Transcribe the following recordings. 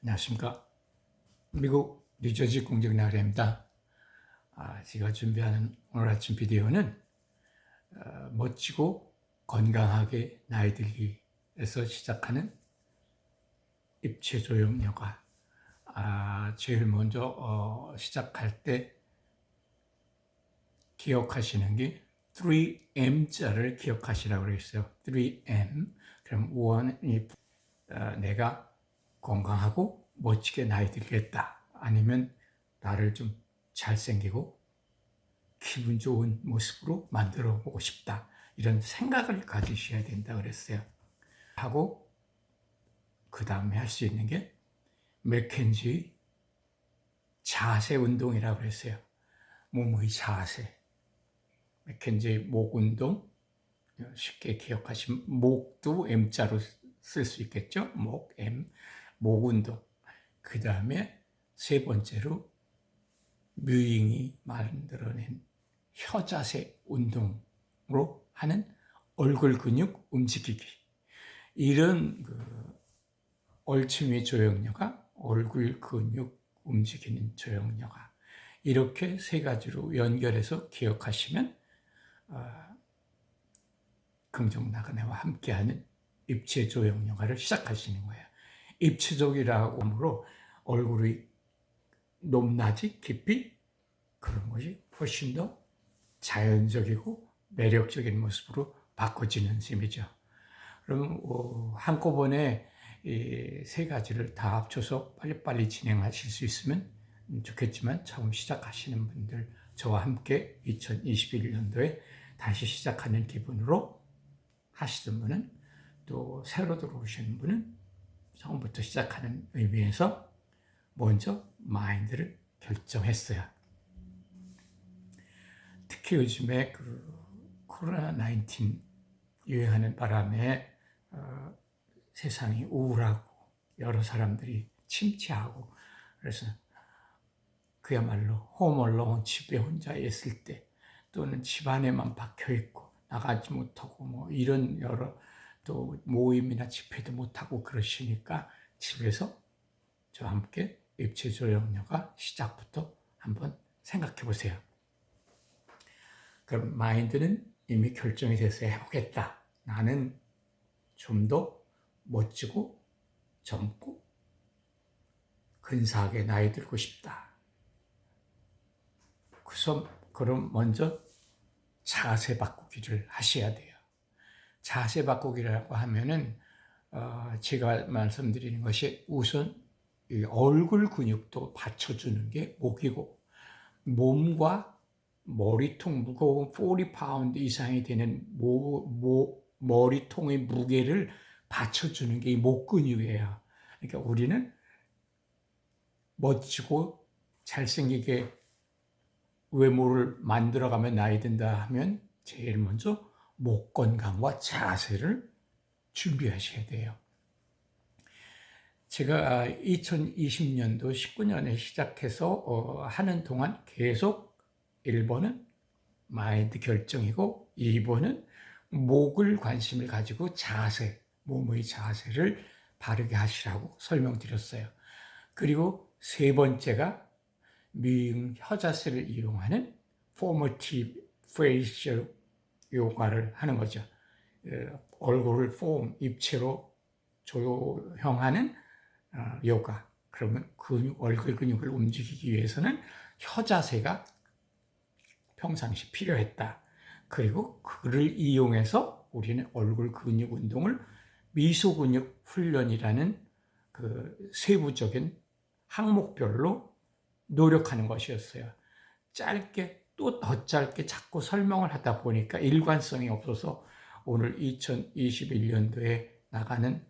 안녕하십니까. 미국 뉴저지 공정나래입니다. 제가 준비하는 오늘 아침 비디오는 멋지고 건강하게 나이 들기에서 시작하는 입체조형 요가. 제일 먼저 시작할 때 기억하시는 게 3M자를 기억하시라고 그랬어요. 3M. 그럼 원이 내가 건강하고 멋지게 나이 들겠다. 아니면 나를 좀 잘생기고 기분 좋은 모습으로 만들어 보고 싶다. 이런 생각을 가지셔야 된다 그랬어요. 하고 그 다음에 할 수 있는 게 맥켄지 자세 운동이라고 그랬어요. 몸의 자세. 맥켄지 목 운동. 쉽게 기억하시면 목도 M자로 쓸 수 있겠죠. 목, M, 목 운동. 그 다음에 세 번째로 뮤잉이 만들어낸 혀자세 운동으로 하는 얼굴 근육 움직이기. 이런 얼추미 조형요가, 얼굴 근육 움직이는 조형요가. 이렇게 세 가지로 연결해서 기억하시면 긍정나그네와 함께하는 입체 조형요가를 시작하시는 거예요. 입체적이라고 하므로 얼굴의 높낮이, 깊이 그런 것이 훨씬 더 자연적이고 매력적인 모습으로 바꿔지는 셈이죠. 그럼 한꺼번에 이 세 가지를 다 합쳐서 빨리빨리 진행하실 수 있으면 좋겠지만 처음 시작하시는 분들, 저와 함께 2021년도에 다시 시작하는 기분으로 하시던 분은, 또 새로 들어오시는 분은 처음부터 시작하는 의미에서 먼저 마인드를 결정했어요. 특히 요즘에 코로나19 유행하는 바람에 세상이 우울하고 여러 사람들이 침체하고, 그래서 그야말로 홈얼론, 집에 혼자 있을 때, 또는 집 안에만 박혀 있고 나가지 못하고 뭐 이런 여러, 또 모임이나 집회도 못하고 그러시니까 집에서 저와 함께 입체조형요가 시작부터 한번 생각해 보세요. 그럼 마인드는 이미 결정이 돼서 해보겠다. 나는 좀 더 멋지고 젊고 근사하게 나이 들고 싶다. 그럼 먼저 자세 바꾸기를 하셔야 돼요. 자세 바꾸기라고 하면은 제가 말씀드리는 것이 우선 이 얼굴 근육도 받쳐주는 게 목이고, 몸과 머리통, 무거운 40파운드 이상이 되는 머리통의 무게를 받쳐주는 게 이 목 근육이에요. 그러니까 우리는 멋지고 잘생기게 외모를 만들어가면 나이 든다 하면 제일 먼저 목 건강과 자세를 준비하셔야 돼요. 제가 2020년도 19년에 시작해서 하는 동안 계속 1번은 마인드 결정이고, 2번은 목을 관심을 가지고 자세, 몸의 자세를 바르게 하시라고 설명드렸어요. 그리고 세 번째가 뮤잉 혀자세를 이용하는 Formative Facial 요가를 하는 거죠. 얼굴을 입체로 조형하는 요가. 그러면 얼굴 근육을 움직이기 위해서는 혀자세가 평상시 필요했다. 그리고 그를 이용해서 우리는 얼굴 근육 운동을 미소 근육 훈련이라는 세부적인 항목별로 노력하는 것이었어요. 짧게, 또 더 짧게 자꾸 설명을 하다 보니까 일관성이 없어서 오늘 2021년도에 나가는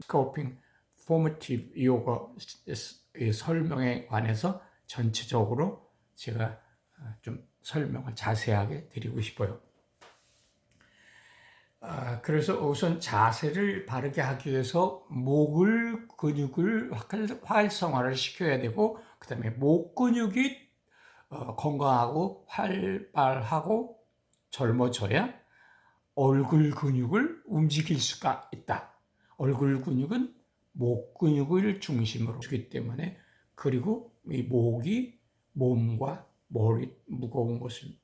스코핑 포머티브 요가 설명에 관해서 전체적으로 제가 좀 설명을 자세하게 드리고 싶어요. 그래서 우선 자세를 바르게 하기 위해서 목을 근육을 활성화를 시켜야 되고, 그 다음에 목 근육이 건강하고 활발하고 젊어져야 얼굴 근육을 움직일 수가 있다. 얼굴 근육은 목 근육을 중심으로 주기 때문에, 그리고 이 목이 몸과 머리 무거운 것을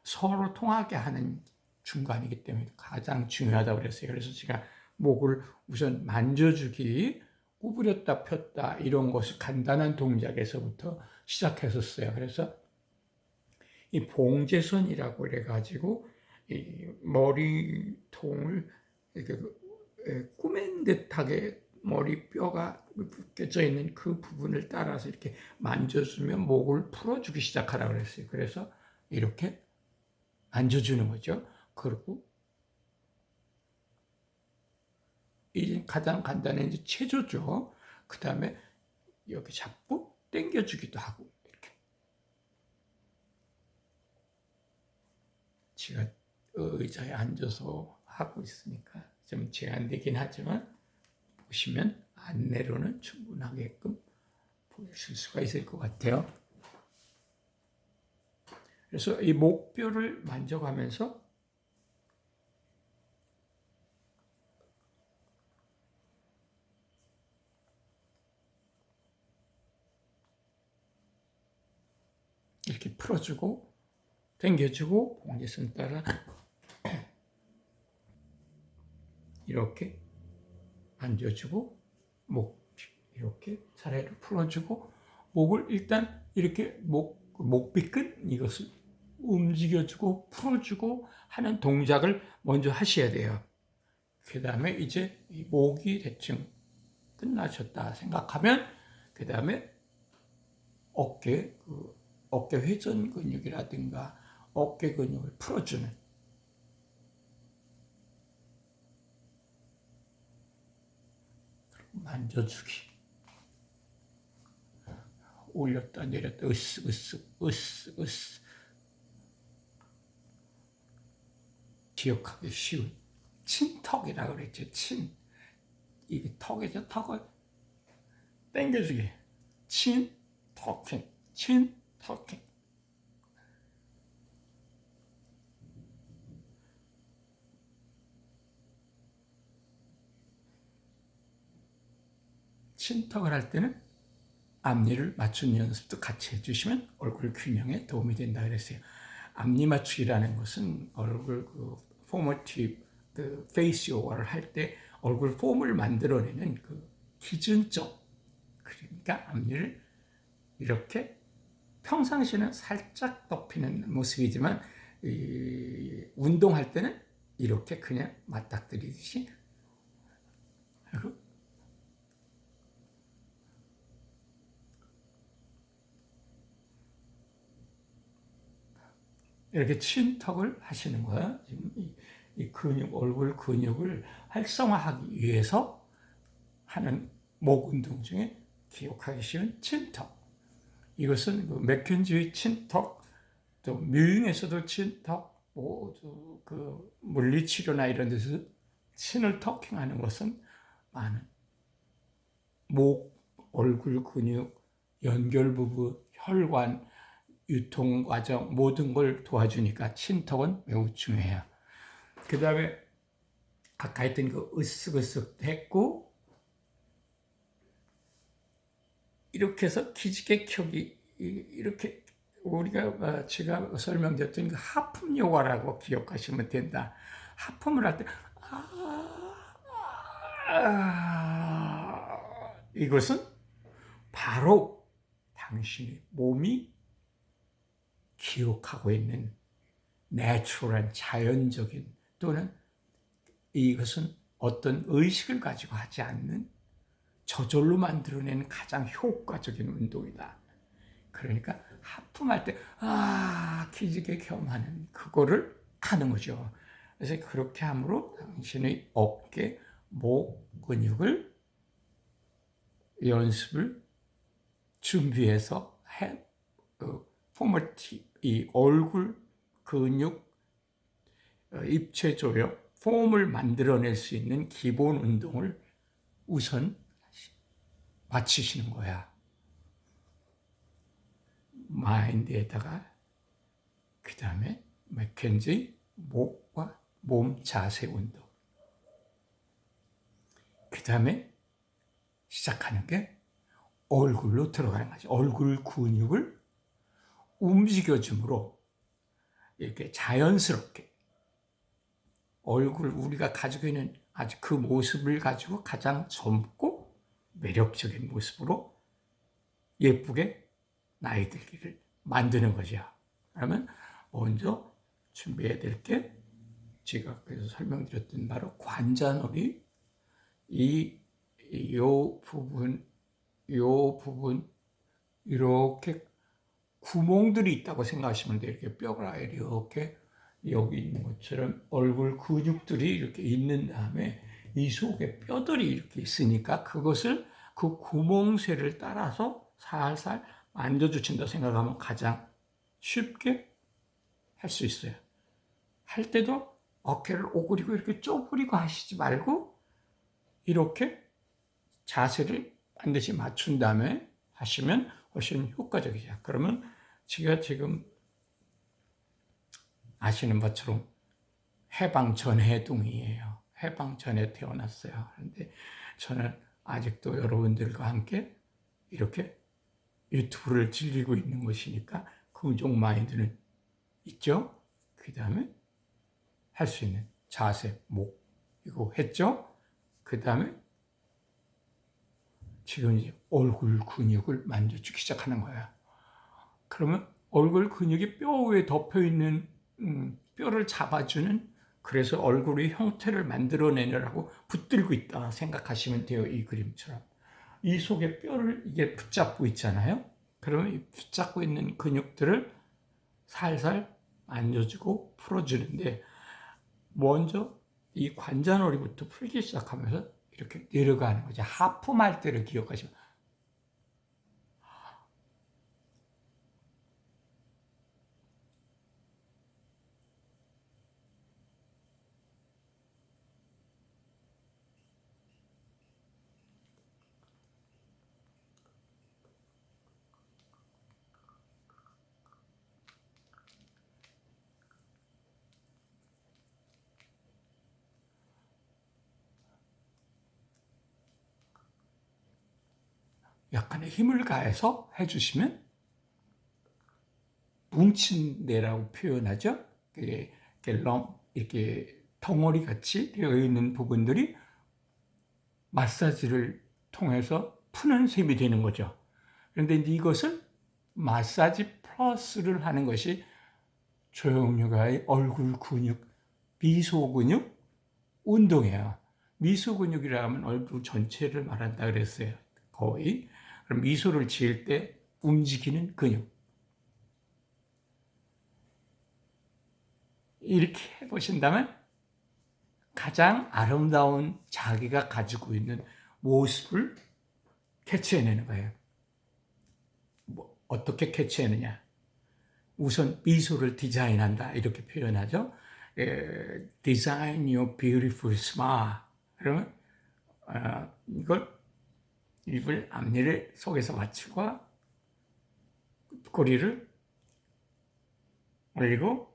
서로 통하게 하는 중간이기 때문에 가장 중요하다고 그랬어요. 그래서 제가 목을 우선 만져주기, 구부렸다 폈다 이런 것을 간단한 동작에서부터 시작했었어요. 그래서 이 봉제선이라고 그래가지고 이 머리통을 이렇게 꾸맨 듯하게 머리뼈가 껴져 있는 그 부분을 따라서 이렇게 만져주면 목을 풀어주기 시작하라고 그랬어요. 그래서 이렇게 만져주는 거죠. 그리고 이제 가장 간단한 이제 체조죠. 그 다음에 여기 잡고 당겨주기도 하고, 이렇게. 제가 의자에 앉아서 하고 있으니까 좀 제한되긴 하지만 보시면 안내로는 충분하게끔 보실 수가 있을 것 같아요. 그래서 이 목뼈를 만져가면서 이렇게 풀어주고 당겨주고 봉제선 따라 이렇게 만져주고 목 이렇게 차례로 풀어주고, 목을 일단 이렇게 목비끈 이것을 움직여주고 풀어주고 하는 동작을 먼저 하셔야 돼요. 그 다음에 이제 이 목이 대충 끝나셨다 생각하면 그 다음에 어깨 회전 근육이라든가 어깨 근육을 풀어주는, 만져주기, 올렸다 내렸다 으쓱 기억하기 쉬운 친턱이라고 그랬죠. 이게 턱이죠. 턱을 당겨주기, 친터킹. 친턱을 할 때는 앞니를 맞추는 연습도 같이 해주시면 얼굴 균형에 도움이 된다 그랬어요. 앞니 맞추기라는 것은 얼굴 포머티브 페이스 요가를 할 때 얼굴 폼을 만들어내는 그 기준점, 그러니까 앞니를 이렇게 평상시는 살짝 덮이는 모습이지만 운동할 때는 이렇게 그냥 맞닥뜨리듯이 하고, 이렇게 친턱을 하시는 거예요. 지금 이 근육, 얼굴 근육을 활성화하기 위해서 하는 목 운동 중에 기억하기 쉬운 친턱. 이것은 그 맥켄지의 친턱, 또 뮤잉에서도 친턱, 그 물리치료나 이런 데서 친을 터킹하는 것은 많은 목, 얼굴 근육, 연결 부분, 혈관, 유통 과정 모든 걸 도와주니까 친턱은 매우 중요해요. 그 다음에 아까 했던 그 으쓱으쓱 했고, 이렇게 해서 기지개 켜기, 이렇게 우리가 제가 설명드렸던 그 하품 요가라고 기억하시면 된다. 하품을 할 때 이것은 바로 당신의 몸이 기억하고 있는 내추럴한 자연적인, 또는 이것은 어떤 의식을 가지고 하지 않는 저절로 만들어내는 가장 효과적인 운동이다. 그러니까 하품할 때 기지개 겸하는 그거를 하는 거죠. 그래서 그렇게 함으로 당신의 어깨, 목 근육을 연습을 준비해서 이 얼굴 근육, 입체 조력, 폼을 만들어낼 수 있는 기본 운동을 우선 마치시는 거야. 마인드에다가 그 다음에 맥켄지 목과 몸 자세 운동. 그 다음에 시작하는 게 얼굴로 들어가는 거죠. 얼굴 근육을 움직여줌으로 이렇게 자연스럽게 얼굴 우리가 가지고 있는 아주 그 모습을 가지고 가장 젊고 매력적인 모습으로 예쁘게 나이 들기를 만드는 거죠. 그러면 먼저 준비해야 될 게 제가 그래서 설명드렸던 바로 관자놀이 요 부분 이렇게 구멍들이 있다고 생각하시면 돼요. 이렇게 뼈가 이렇게 여기 있는 것처럼 얼굴 근육들이 이렇게 있는 다음에 이 속에 뼈들이 이렇게 있으니까 그것을 그 구멍새를 따라서 살살 만져주신다 생각하면 가장 쉽게 할 수 있어요. 할 때도 어깨를 오그리고 이렇게 쪼그리고 하시지 말고 이렇게 자세를 반드시 맞춘 다음에 하시면 훨씬 효과적이죠. 그러면 제가 지금 아시는 것처럼 해방 전해동이에요. 해방 전에 태어났어요. 그런데 저는 아직도 여러분들과 함께 이렇게 유튜브를 즐기고 있는 것이니까 긍정 마인드는 있죠. 그 다음에 할 수 있는 자세, 목 이거 했죠. 그 다음에 지금 이제 얼굴 근육을 만져주기 시작하는 거예요. 그러면 얼굴 근육이 뼈 위에 덮여 있는 뼈를 잡아주는 그래서 얼굴의 형태를 만들어내느라고 붙들고 있다 생각하시면 돼요. 이 그림처럼 이 속에 뼈를 이게 붙잡고 있잖아요. 그러면 이 붙잡고 있는 근육들을 살살 만져주고 풀어주는데 먼저 이 관자놀이부터 풀기 시작하면서 이렇게 내려가는 거죠. 하품할 때를 기억하시면 약간의 힘을 가해서 해주시면 뭉친 데라고 표현하죠. 이렇게 덩어리 같이 되어 있는 부분들이 마사지를 통해서 푸는 셈이 되는 거죠. 그런데 이것을 마사지 플러스를 하는 것이 조영유가의 얼굴 근육, 미소 근육 운동이에요. 미소 근육이라 하면 얼굴 전체를 말한다 그랬어요. 거의. 그럼 미소를 지을 때 움직이는 근육. 이렇게 해보신다면 가장 아름다운 자기가 가지고 있는 모습을 캐치해내는 거예요. 어떻게 캐치해내냐? 우선 미소를 디자인한다 이렇게 표현하죠. Design your beautiful smile. 그러면 이걸 입을 앞니를 속에서 맞추고 꼬리를 올리고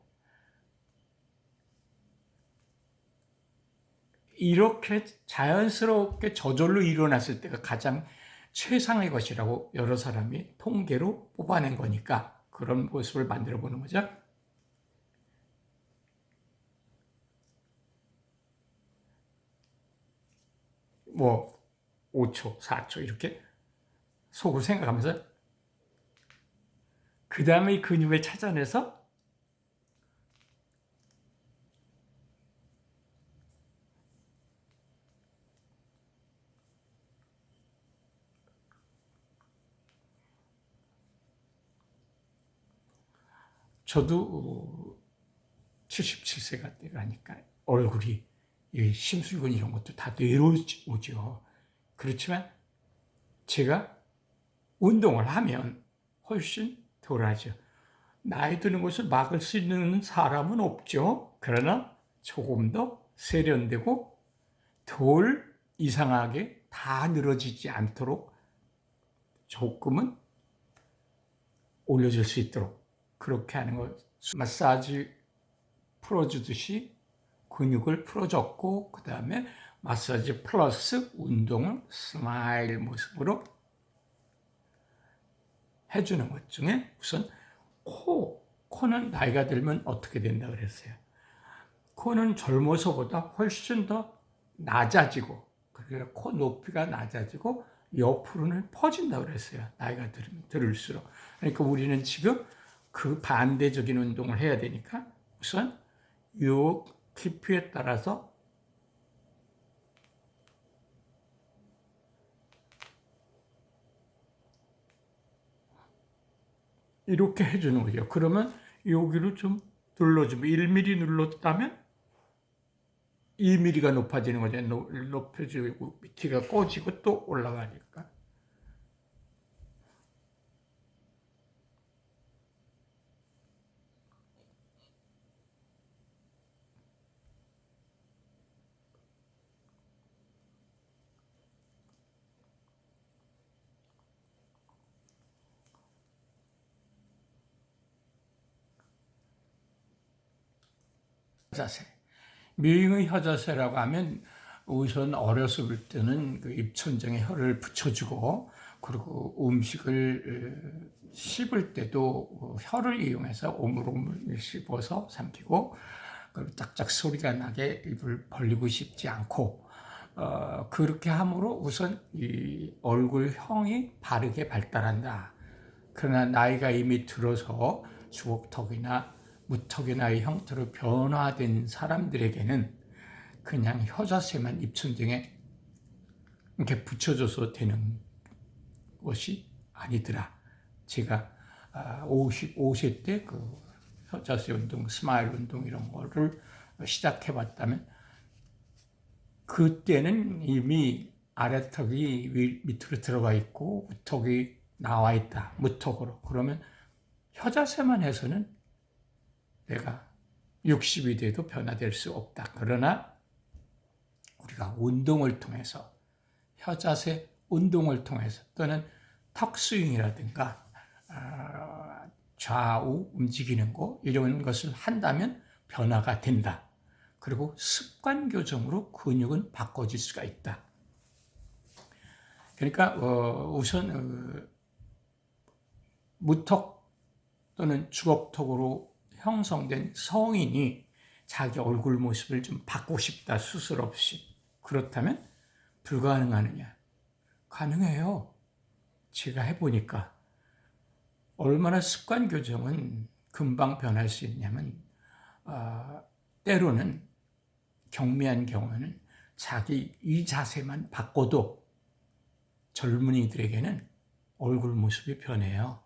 이렇게 자연스럽게 저절로 일어났을 때가 가장 최상의 것이라고 여러 사람이 통계로 뽑아낸 거니까 그런 모습을 만들어 보는 거죠. 뭐 5초, 4초 이렇게 속으로 생각하면서 그 다음에 이 근육을 찾아내서 저도 77세가 되가니까 얼굴이 심술근 이런 것도 다 내려오죠. 그렇지만 제가 운동을 하면 훨씬 덜하죠. 나이 드는 것을 막을 수 있는 사람은 없죠. 그러나 조금 더 세련되고 덜 이상하게 다 늘어지지 않도록 조금은 올려줄 수 있도록 그렇게 하는 거 마사지 풀어주듯이 근육을 풀어줬고 그 다음에 마사지 플러스 운동을 스마일 모습으로 해주는 것 중에 우선 코는 나이가 들면 어떻게 된다 그랬어요. 코는 젊어서보다 훨씬 더 낮아지고, 그러니까 코 높이가 낮아지고 옆으로는 퍼진다 그랬어요. 나이가 들을수록. 그러니까 우리는 지금 그 반대적인 운동을 해야 되니까 우선 요 깊이에 따라서 이렇게 해주는 거죠. 그러면 여기로 좀 눌러주면 1mm 눌렀다면 2mm가 높아지는 거죠. 높여지고 밑이가 꺼지고 또 올라가니까. 자세. 미행의 혀자세라고 하면 우선 어렸을 때는 그 입천장에 혀를 붙여주고, 그리고 음식을 씹을 때도 혀를 이용해서 오물오물 씹어서 삼키고, 그리고 짝짝 소리가 나게 입을 벌리고 싶지 않고, 그렇게 함으로 우선 이 얼굴형이 바르게 발달한다. 그러나 나이가 이미 들어서 주걱턱이나 무턱이나의 형태로 변화된 사람들에게는 그냥 혀자세만 입천장에 이렇게 붙여줘서 되는 것이 아니더라. 제가 55세 때 그 혀자세 운동, 스마일 운동 이런 거를 시작해 봤다면 그때는 이미 아래턱이 밑으로 들어가 있고 우턱이 나와 있다. 무턱으로. 그러면 혀자세만 해서는 내가 60이 돼도 변화될 수 없다. 그러나 우리가 운동을 통해서, 혀자세 운동을 통해서 또는 턱스윙이라든가 좌우 움직이는 거 이런 것을 한다면 변화가 된다. 그리고 습관 교정으로 근육은 바꿔질 수가 있다. 그러니까 우선 무턱 또는 주걱턱으로 형성된 성인이 자기 얼굴 모습을 좀 바꾸고 싶다, 수술 없이. 그렇다면 불가능하느냐? 가능해요. 제가 해보니까 얼마나 습관 교정은 금방 변할 수 있냐면 때로는 경미한 경우에는 자기 이 자세만 바꿔도 젊은이들에게는 얼굴 모습이 변해요.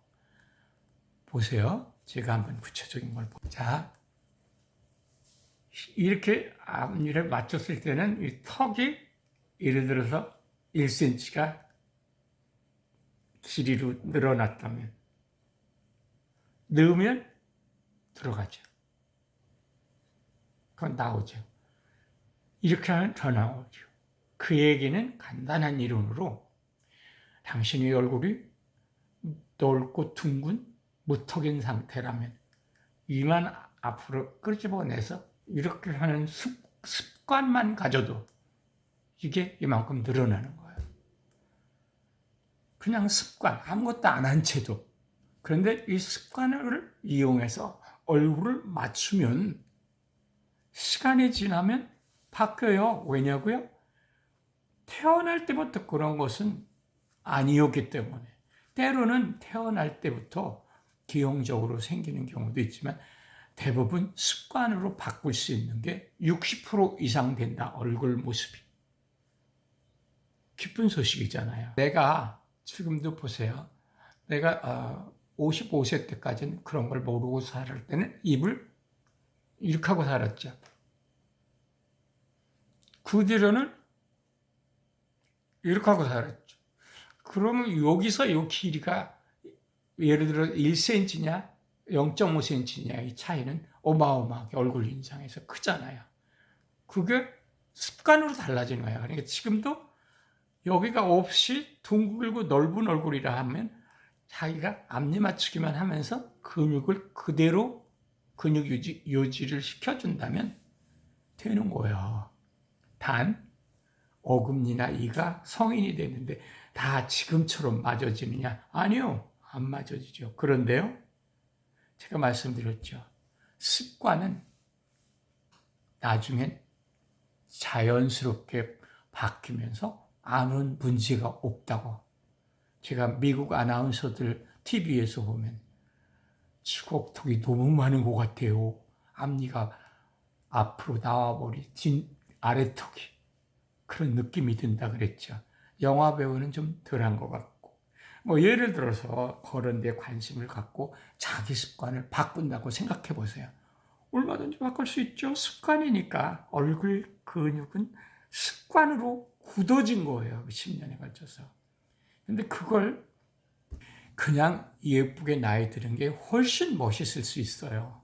보세요. 제가 한번 구체적인 걸 보자. 이렇게 앞니를 맞췄을 때는 이 턱이 예를 들어서 1cm가 길이로 늘어났다면 넣으면 들어가죠. 그건 나오죠. 이렇게 하면 더 나오죠. 그 얘기는 간단한 이론으로 당신의 얼굴이 넓고 둥근 무턱인 상태라면 이만 앞으로 끄집어내서 이렇게 하는 습관만 가져도 이게 이만큼 늘어나는 거예요. 그냥 습관, 아무것도 안 한 채도. 그런데 이 습관을 이용해서 얼굴을 맞추면 시간이 지나면 바뀌어요. 왜냐고요? 태어날 때부터 그런 것은 아니었기 때문에. 때로는 태어날 때부터 기형적으로 생기는 경우도 있지만 대부분 습관으로 바꿀 수 있는 게 60% 이상 된다. 얼굴 모습이. 기쁜 소식이잖아요. 내가 지금도 보세요. 내가 55세 때까지는 그런 걸 모르고 살을 때는 입을 이렇게 하고 살았죠. 그 뒤로는 이렇게 하고 살았죠. 그러면 여기서 이 길이가 예를 들어 1cm냐 0.5cm냐의 차이는 어마어마하게 얼굴 인상에서 크잖아요. 그게 습관으로 달라지는 거예요. 그러니까 지금도 여기가 없이 둥글고 넓은 얼굴이라 하면 자기가 앞니 맞추기만 하면서 근육을 그대로 근육 유지를 시켜준다면 되는 거예요. 단 어금니나 이가 성인이 됐는데 다 지금처럼 맞아지느냐? 아니요, 안 맞아지죠. 그런데요, 제가 말씀드렸죠. 습관은 나중엔 자연스럽게 바뀌면서 아무 문제가 없다고. 제가 미국 아나운서들 TV에서 보면 치곡톡이 너무 많은 것 같아요. 앞니가 앞으로 나와버리, 아래턱이. 그런 느낌이 든다 그랬죠. 영화 배우는 좀 덜한 것 같고. 뭐 예를 들어서 그런 데 관심을 갖고 자기 습관을 바꾼다고 생각해 보세요. 얼마든지 바꿀 수 있죠. 습관이니까. 얼굴 근육은 습관으로 굳어진 거예요. 10년에 걸쳐서. 근데 그걸 그냥 예쁘게 나이 드는 게 훨씬 멋있을 수 있어요.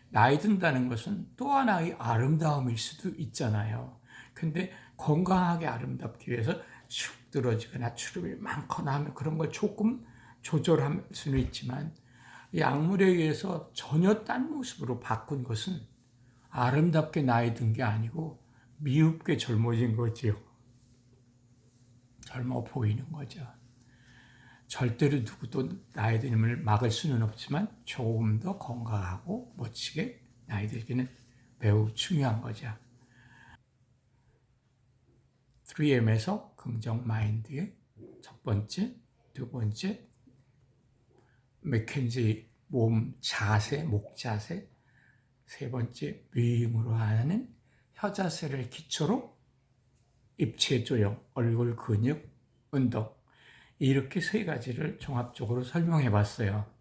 나이 든다는 것은 또 하나의 아름다움일 수도 있잖아요. 근데 건강하게 아름답기 위해서 축 늘어지거나 주름이 많거나 하면 그런 걸 조금 조절할 수는 있지만 약물에 의해서 전혀 딴 모습으로 바꾼 것은 아름답게 나이 든 게 아니고 미흡게 젊어진 거지요. 젊어 보이는 거죠. 절대로 누구도 나이 듦을 막을 수는 없지만 조금 더 건강하고 멋지게 나이 들기는 매우 중요한 거죠. 3M에서 긍정 마인드의 첫 번째, 두 번째, 맥켄지 몸 자세, 목 자세, 세 번째, 묘행으로 하는 혀 자세를 기초로 입체 조형, 얼굴 근육 운동, 이렇게 세 가지를 종합적으로 설명해 봤어요.